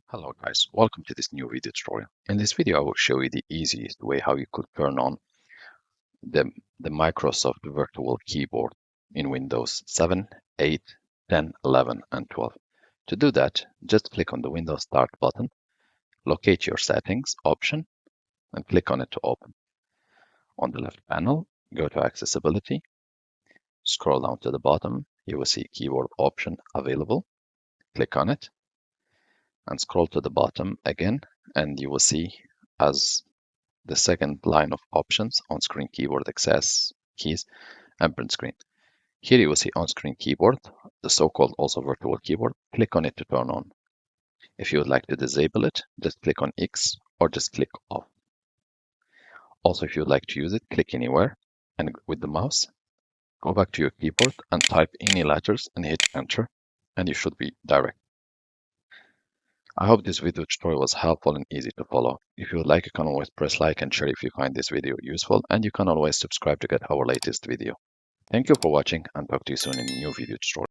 Hello guys, welcome to this new video tutorial. In this video I will show you the easiest way how you could turn on the, Microsoft Virtual Keyboard in Windows 7, 8, 10, 11 and 12. To do that, just click on the Windows Start button, locate your settings option and click on it to open. On the left panel, go to Accessibility, scroll down to the bottom, you will see Keyboard option available, click on it and scroll to the bottom again and you will see as the second line of options, on-screen keyboard access keys and print screen. Here you will see on-screen keyboard, the so-called also virtual keyboard. Click on it to turn on. If you would like to disable it, just click on X or just click off. Also, if you would like to use it, click anywhere and with the mouse, go back to your keyboard and type any letters and hit enter and you should be direct. I hope this video tutorial was helpful and easy to follow. If you would like, you can always press like and share if you find this video useful, and you can always subscribe to get our latest video. Thank you for watching and talk to you soon in a new video tutorial.